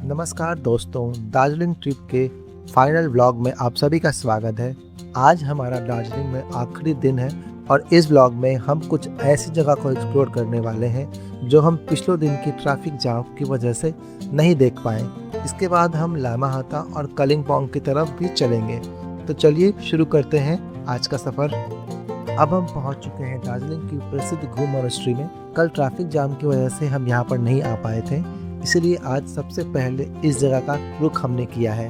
नमस्कार दोस्तों, दार्जिलिंग ट्रिप के फाइनल व्लॉग में आप सभी का स्वागत है। आज हमारा दार्जिलिंग में आखिरी दिन है और इस व्लॉग में हम कुछ ऐसी जगह को एक्सप्लोर करने वाले हैं जो हम पिछले दिन की ट्रैफिक जाम की वजह से नहीं देख पाए। इसके बाद हम लामा हाता और कलिम्पोंग की तरफ भी चलेंगे। तो चलिए शुरू करते हैं आज का सफ़र। अब हम पहुंच चुके हैं दार्जिलिंग की प्रसिद्ध घूम मॉनेस्ट्री में। कल ट्रैफिक जाम की वजह से हम यहां पर नहीं आ पाए थे, इसलिए आज सबसे पहले इस जगह का रुख हमने किया है।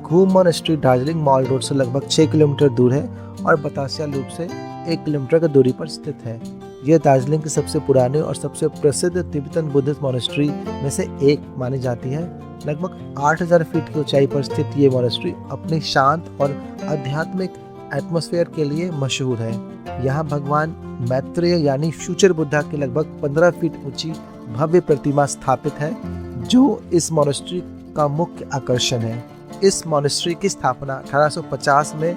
घूम मॉनेस्ट्री दार्जिलिंग मॉल रोड से लगभग 6 किलोमीटर दूर है और बतासिया लूप से 1 किलोमीटर की दूरी पर स्थित है। यह दार्जिलिंग की सबसे पुरानी और सबसे प्रसिद्ध तिब्बतन बुद्धिस्ट मॉनेस्ट्री में से एक मानी जाती है। लगभग 8000 फीट की ऊंचाई पर स्थित ये मॉनेस्ट्री अपनी शांत और आध्यात्मिक एटमॉस्फेयर के लिए मशहूर है। यहाँ भगवान मैत्रेय यानी फ्यूचर बुद्धा की लगभग 15 फीट ऊंची भव्य प्रतिमा स्थापित है, जो इस मॉनेस्ट्री का मुख्य आकर्षण है। इस मॉनेस्ट्री की स्थापना 1850 में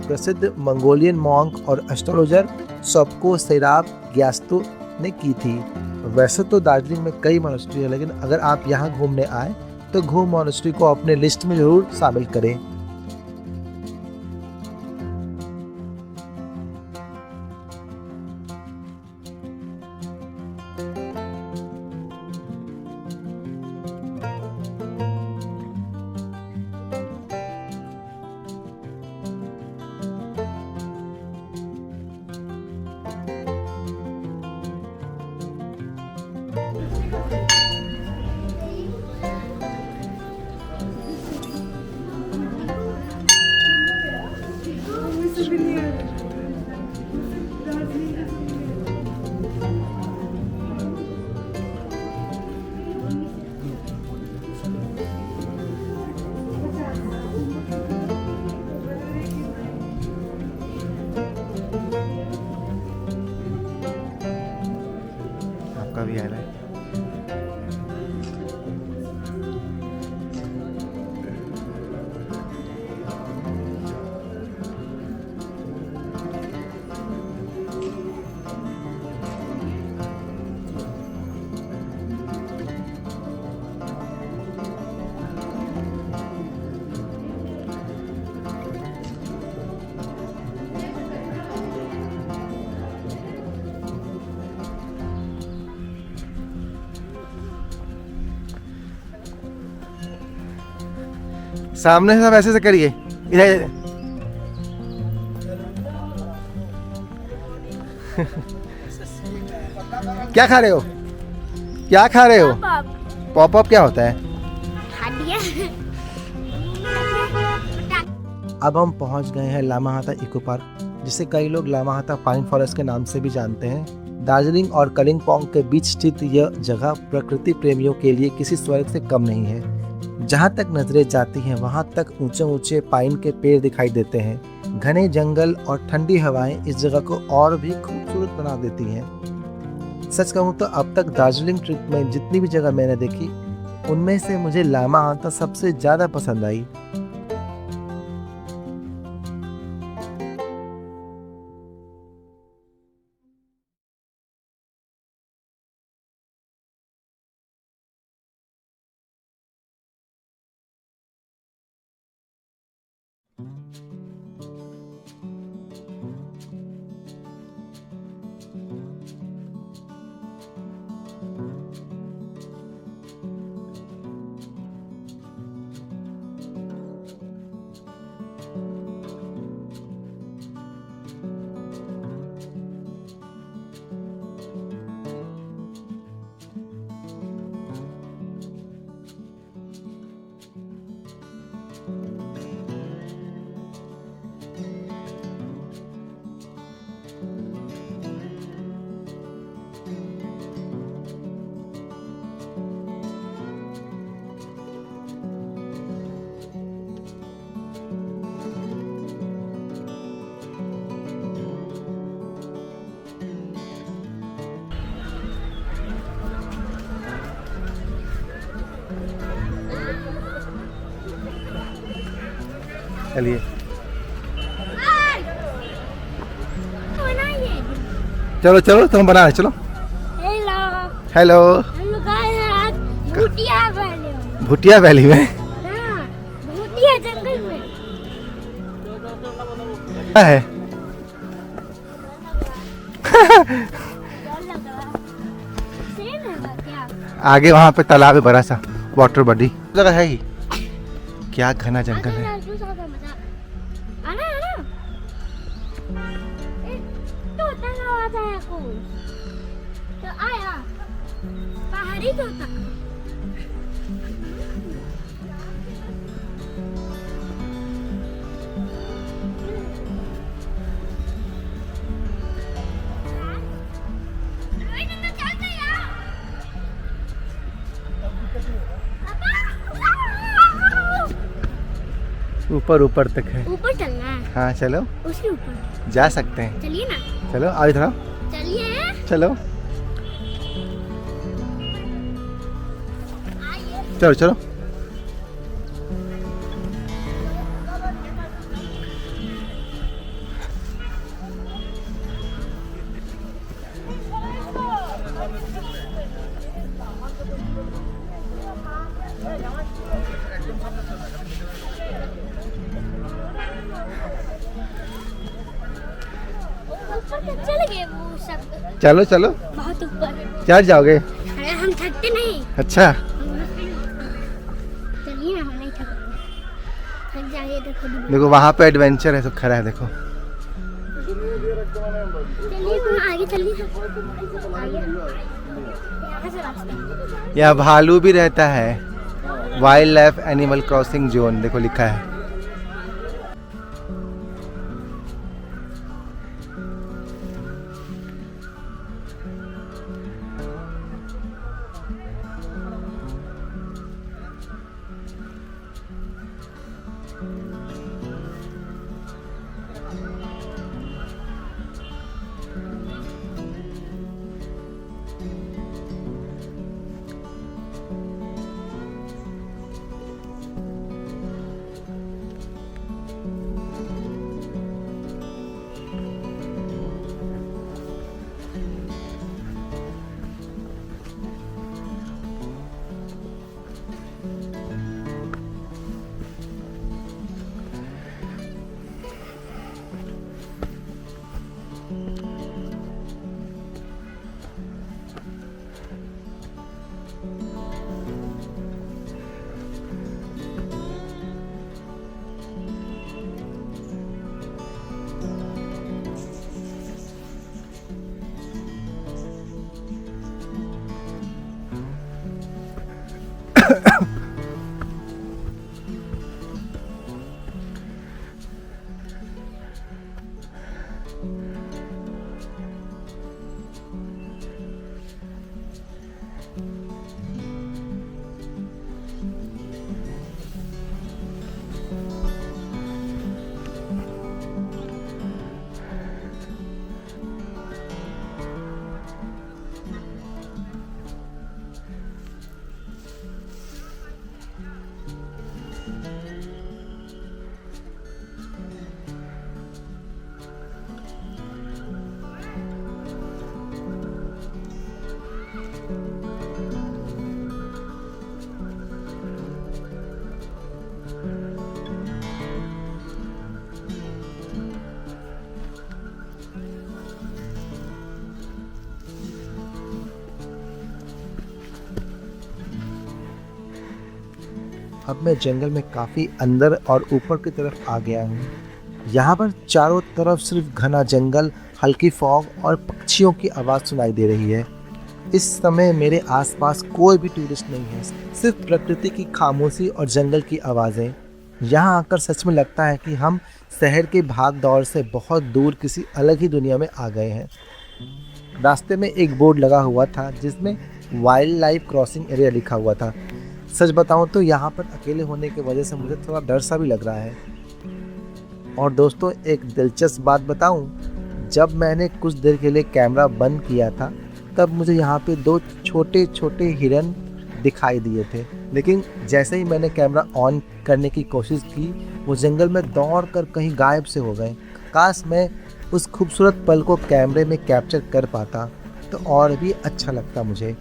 प्रसिद्ध मंगोलियन मॉन्क और एस्ट्रोलॉजर सोब्को सेराब ग्यात्सो ने की थी। वैसे तो दार्जिलिंग में कई मॉनेस्ट्री है, लेकिन अगर आप यहाँ घूमने आए तो घूम मॉनेस्ट्री को अपने लिस्ट में जरूर शामिल करें। आपका भी आ रहा है। सामने से सब ऐसे से करिए। इधर क्या खा रहे हो? क्या खा रहे हो? पॉप अप क्या होता है? अब हम पहुंच गए हैं लामा हाता इको पार्क, जिसे कई लोग लामा हाता पाइन फॉरेस्ट के नाम से भी जानते हैं। दार्जिलिंग और कलिम्पोंग के बीच स्थित यह जगह प्रकृति प्रेमियों के लिए किसी स्वर्ग से कम नहीं है। जहाँ तक नजरें जाती हैं वहाँ तक ऊंचे ऊंचे पाइन के पेड़ दिखाई देते हैं। घने जंगल और ठंडी हवाएं इस जगह को और भी खूबसूरत बना देती हैं। सच कहूँ तो अब तक दार्जिलिंग ट्रिप में जितनी भी जगह मैंने देखी, उनमें से मुझे लामा हाता सबसे ज़्यादा पसंद आई। चलिए चलो चलो तुम बना रहे चलो। हेलो हेलो हम लोग आए हैं आज भुटिया बने। भुटिया वैली में हाँ, भूतिया जंगल में क्या है? डर लग रहा। सेम है क्या? आगे वहाँ पे तालाब है बड़ा सा, वाटर बॉडी जगह है ही। क्या घना जंगल है। आना आना। तोता का आवाज आया कुछ। तो आया पहाड़ी तोता। ऊपर ऊपर तक है। ऊपर चलना है। हाँ चलो, उसके ऊपर जा सकते हैं। चलिए ना। चलो आओ इधर आओ। चलिए। चलो आइए। चलो चलो। चल गए वो सब। चलो चलो, बहुत ऊपर। चढ़ जाओगे? अरे हम थकते नहीं। अच्छा चलिए ना, हम नहीं थकेंगे। थक जाइए तो खुद ही। देखो वहाँ पे एडवेंचर है, सब खड़ा है देखो। चलिए वहाँ आगे चलिए। आइए। यहाँ से रास्ता है। यहाँ भालू भी रहता है, wild life animal crossing zone देखो लिखा है। अब मैं जंगल में काफ़ी अंदर और ऊपर की तरफ आ गया हूँ। यहाँ पर चारों तरफ सिर्फ घना जंगल, हल्की फॉग और पक्षियों की आवाज़ सुनाई दे रही है। इस समय मेरे आसपास कोई भी टूरिस्ट नहीं है, सिर्फ प्रकृति की खामोशी और जंगल की आवाज़ें। यहाँ आकर सच में लगता है कि हम शहर की भाग दौड़ से बहुत दूर किसी अलग ही दुनिया में आ गए हैं। रास्ते में एक बोर्ड लगा हुआ था जिसमें वाइल्ड लाइफ क्रॉसिंग एरिया लिखा हुआ था। सच बताऊं तो यहाँ पर अकेले होने की वजह से मुझे थोड़ा डर सा भी लग रहा है। और दोस्तों एक दिलचस्प बात बताऊं, जब मैंने कुछ देर के लिए कैमरा बंद किया था तब मुझे यहाँ पे 2 छोटे छोटे हिरन दिखाई दिए थे, लेकिन जैसे ही मैंने कैमरा ऑन करने की कोशिश की वो जंगल में दौड़ कर कहीं गायब से हो गए। काश मैं उस खूबसूरत पल को कैमरे में कैप्चर कर पाता तो और भी अच्छा लगता मुझे।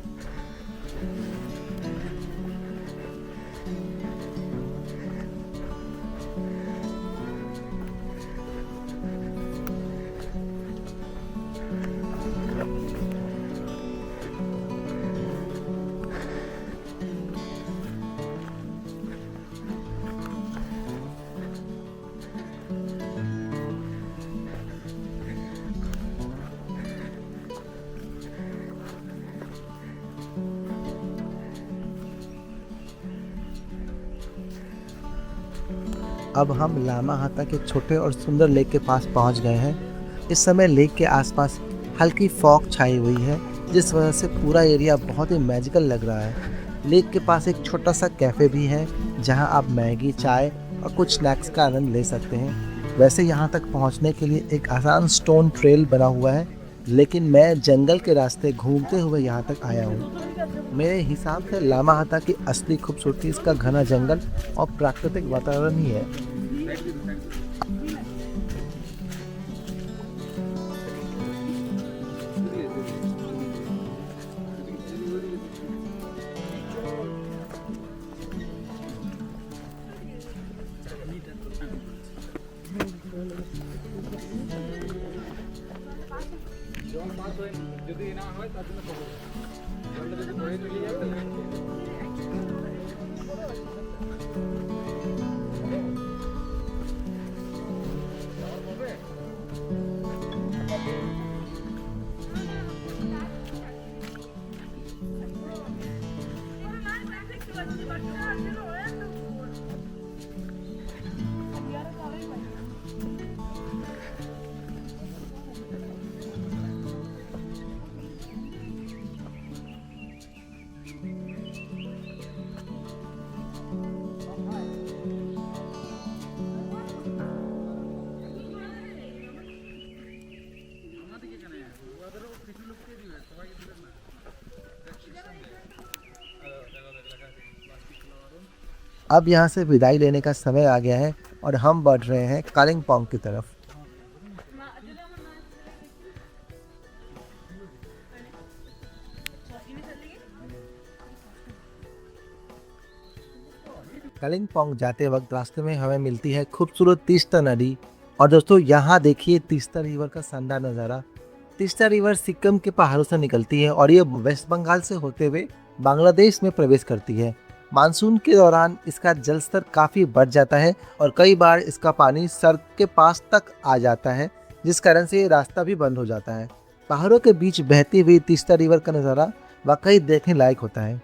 अब हम लामाहाता के छोटे और सुंदर लेक के पास पहुंच गए हैं। इस समय लेक के आसपास हल्की फॉग छाई हुई है, जिस वजह से पूरा एरिया बहुत ही मैजिकल लग रहा है। लेक के पास एक छोटा सा कैफ़े भी है, जहां आप मैगी, चाय और कुछ स्नैक्स का आनंद ले सकते हैं। वैसे यहां तक पहुंचने के लिए एक आसान स्टोन ट्रेल बना हुआ है, लेकिन मैं जंगल के रास्ते घूमते हुए यहाँ तक आया हूँ। मेरे हिसाब से लामाहाता की असली खूबसूरती इसका घना जंगल और प्राकृतिक वातावरण ही है। अब यहाँ से विदाई लेने का समय आ गया है और हम बढ़ रहे हैं कालिम्पोंग की तरफ। कालिम्पोंग जाते वक्त रास्ते में हमें मिलती है खूबसूरत तीस्ता नदी। और दोस्तों यहाँ देखिए तीस्ता रिवर का शानदार नज़ारा। तीस्ता रिवर सिक्किम के पहाड़ों से निकलती है और ये वेस्ट बंगाल से होते हुए बांग्लादेश में प्रवेश करती है। मानसून के दौरान इसका जल स्तर काफ़ी बढ़ जाता है और कई बार इसका पानी सड़क के पास तक आ जाता है, जिस कारण से ये रास्ता भी बंद हो जाता है। पहाड़ों के बीच बहती हुई तीस्ता रिवर का नज़ारा वाकई देखने लायक होता है।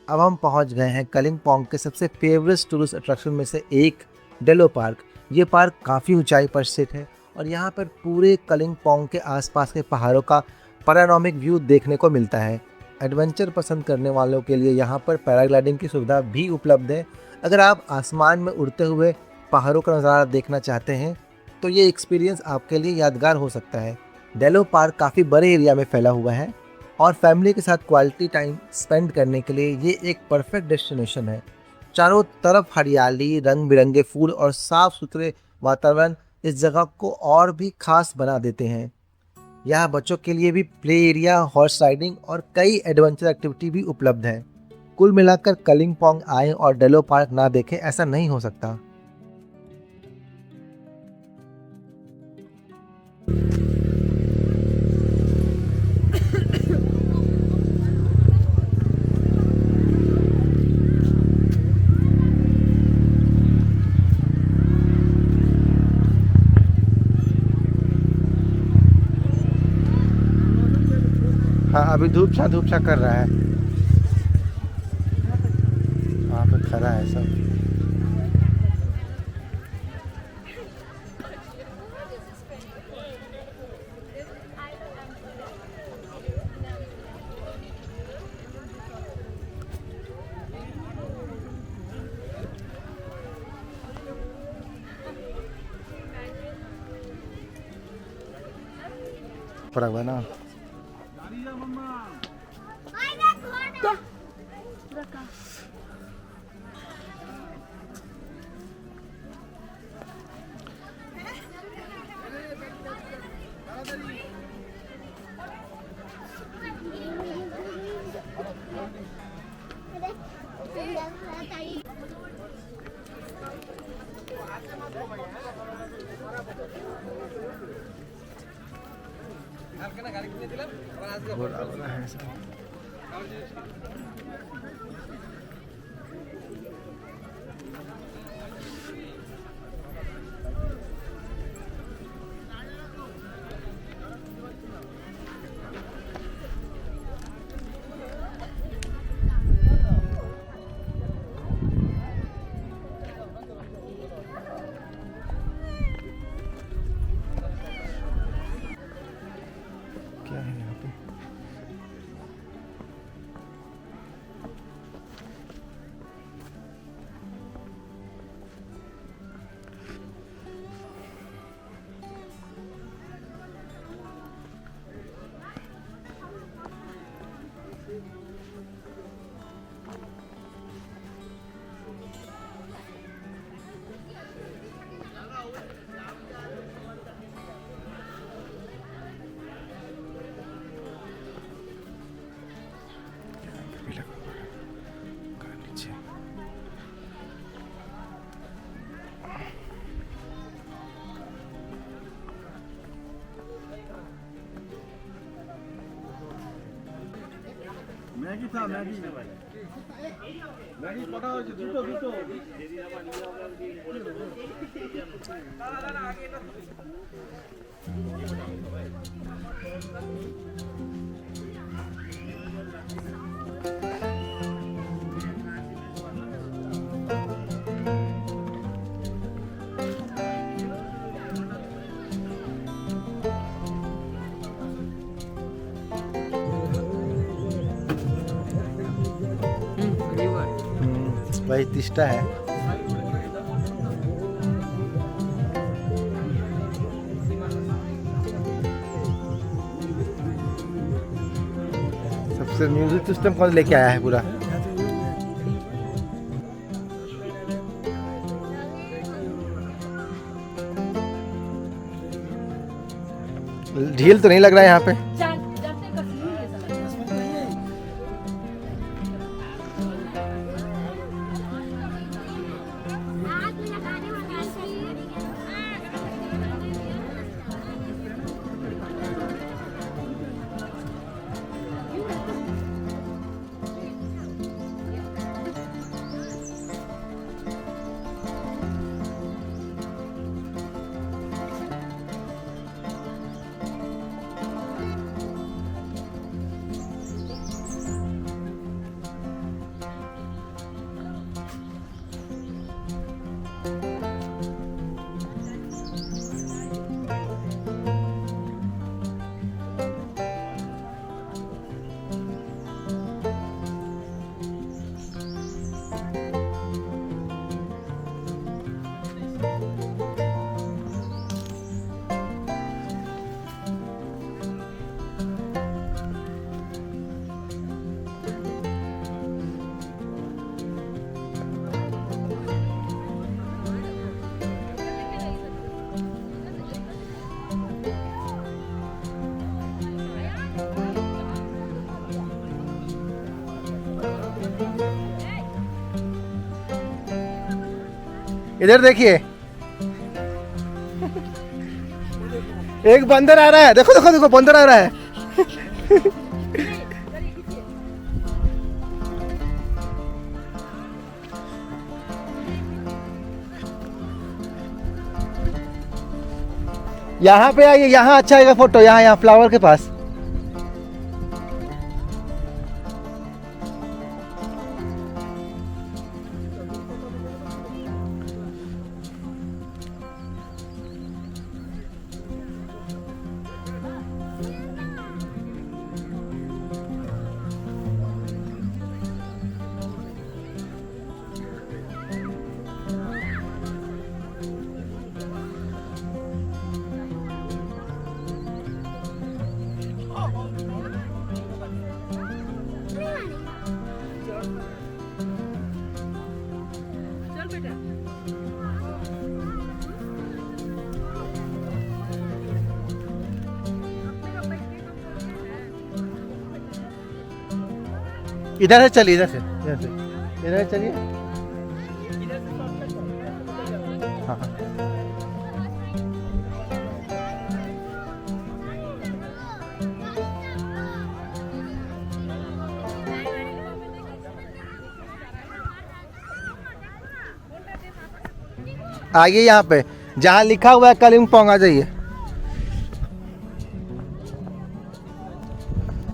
अब हम पहुंच गए हैं कालिम्पोंग के सबसे फेवरेट टूरिस्ट अट्रैक्शन में से एक, डेलो पार्क। ये पार्क काफ़ी ऊंचाई पर स्थित है और यहाँ पर पूरे कालिम्पोंग के आसपास के पहाड़ों का पैनोरामिक व्यू देखने को मिलता है। एडवेंचर पसंद करने वालों के लिए यहाँ पर पैराग्लाइडिंग की सुविधा भी उपलब्ध है। अगर आप आसमान में उड़ते हुए पहाड़ों का नज़ारा देखना चाहते हैं तो ये एक्सपीरियंस आपके लिए यादगार हो सकता है। डेलो पार्क काफ़ी बड़े एरिया में फैला हुआ है और फैमिली के साथ क्वालिटी टाइम स्पेंड करने के लिए ये एक परफेक्ट डेस्टिनेशन है। चारों तरफ हरियाली, रंग बिरंगे फूल और साफ सुथरे वातावरण इस जगह को और भी खास बना देते हैं। यहाँ बच्चों के लिए भी प्ले एरिया, हॉर्स राइडिंग और कई एडवेंचर एक्टिविटी भी उपलब्ध है। कुल मिलाकर कालिम्पोंग आएं और डेलो पार्क ना देखें, ऐसा नहीं हो सकता। हाँ, अभी धूप छा कर रहा है। वहाँ पे खड़ा है सब। फर्क है ना। बड़ा है सब। क्या है यहाँ पे? ম্যাগি থা ম্যাগি ম্যাগি কটা হয়েছে দুটো দুটো भाई तिष्टा है। सबसे म्यूजिक सिस्टम कौन लेके आया है पूरा? झील तो नहीं लग रहा है यहाँ पे। इधर देखिए, एक बंदर आ रहा है। देखो देखो देखो, बंदर आ रहा है। यहाँ पे आइए, यहाँ अच्छा आएगा फोटो। यहाँ यहाँ फ्लावर के पास। इधर से चलिए, इधर से चलिए। हाँ हाँ। आइए यहाँ पे जहाँ लिखा हुआ है कलिम्पोंग, आ जाइए।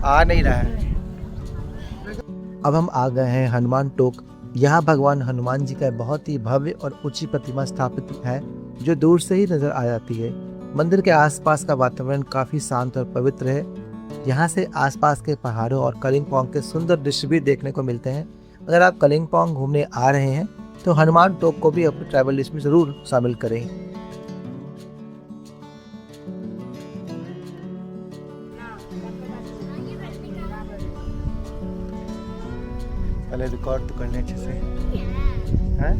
आ नहीं रहा है। अब हम आ गए हैं हनुमान टोक। यहाँ भगवान हनुमान जी का बहुत ही भव्य और ऊंची प्रतिमा स्थापित है जो दूर से ही नजर आ जाती है। मंदिर के आसपास का वातावरण काफी शांत और पवित्र है। यहाँ से आसपास के पहाड़ों और कलिम्पोंग के सुंदर दृश्य भी देखने को मिलते हैं। अगर आप कलिम्पोंग घूमने आ रहे हैं तो हनुमान टोक को भी अपनी ट्रैवल लिस्ट में जरूर शामिल करें। पहले रिकॉर्ड तो करने अच्छे से। हैं?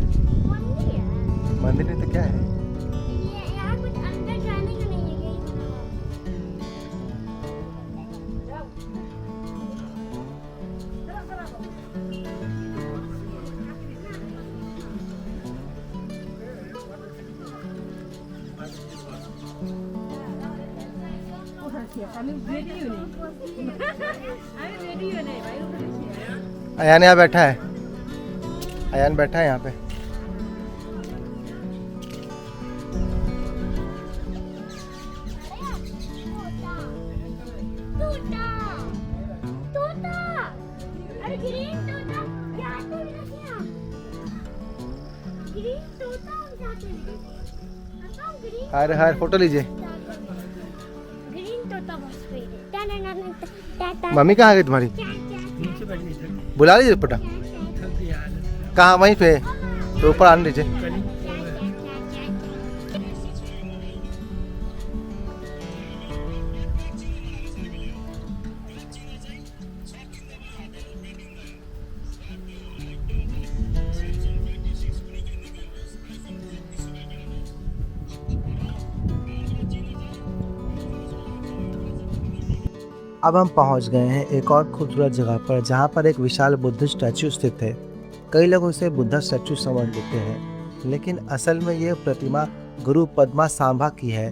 मंदिर में तो क्या है? यहाँ कुछ अंदर जाने का नहीं है। अयान यहाँ बैठा है। अयान बैठा है यहाँ पे। तोता, तोता, अरे ग्रीन तोता, क्या तोता क्या? ग्रीन तोता हम जाते हैं। हम ग्रीन हर हर फोटो लीजिए। ग्रीन तोता बहुत स्वीट है। मम्मी कहाँ गई तुम्हारी? बुला लीजिए बेटा। कहाँ? वहीं पे तो ऊपर आने दीजिए। अब हम पहुंच गए हैं एक और खूबसूरत जगह पर जहां पर एक विशाल बुद्ध स्टैचू स्थित है। कई लोग उसे बुद्धा स्टैचू समझ लेते हैं, लेकिन असल में यह प्रतिमा गुरु पद्मा सांभा की है।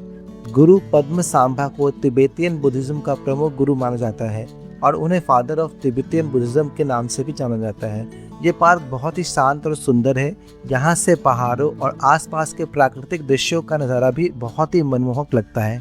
गुरु पद्म सांभा को तिब्बतियन बुद्धिज्म का प्रमुख गुरु माना जाता है और उन्हें फादर ऑफ तिब्बतियन बुद्धिज्म के नाम से भी जाना जाता है। ये पार्क बहुत ही शांत और सुंदर है। यहाँ से पहाड़ों और आसपास के प्राकृतिक दृश्यों का नज़ारा भी बहुत ही मनमोहक लगता है।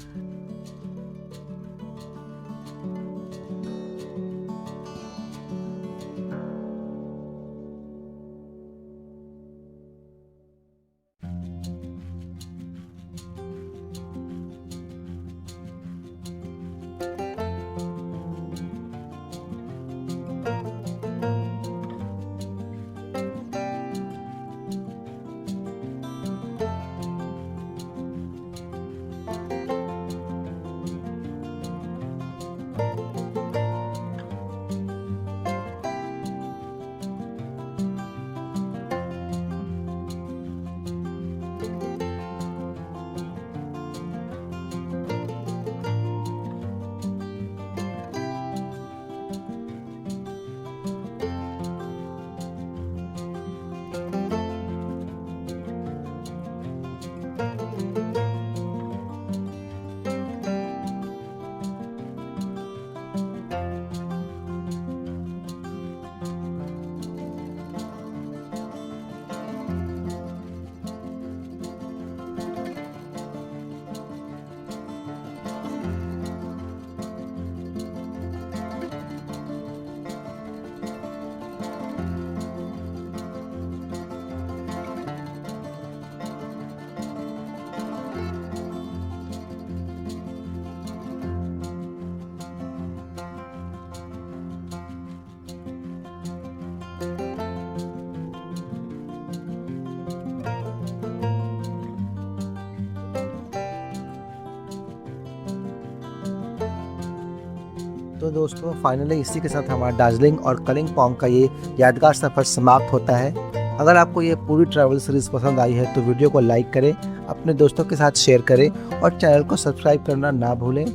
तो दोस्तों फाइनली इसी के साथ हमारा दार्जिलिंग और कलिम्पोंग का ये यादगार सफ़र समाप्त होता है। अगर आपको ये पूरी ट्रैवल सीरीज़ पसंद आई है तो वीडियो को लाइक करें, अपने दोस्तों के साथ शेयर करें और चैनल को सब्सक्राइब करना ना भूलें।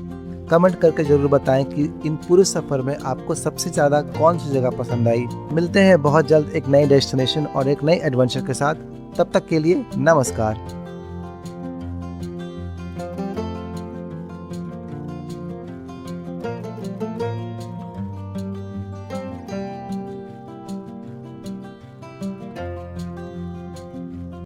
कमेंट करके जरूर बताएं कि इन पूरे सफर में आपको सबसे ज्यादा कौन सी जगह पसंद आई। मिलते हैं बहुत जल्द एक नए डेस्टिनेशन और एक नए एडवेंचर के साथ। तब तक के लिए नमस्कार।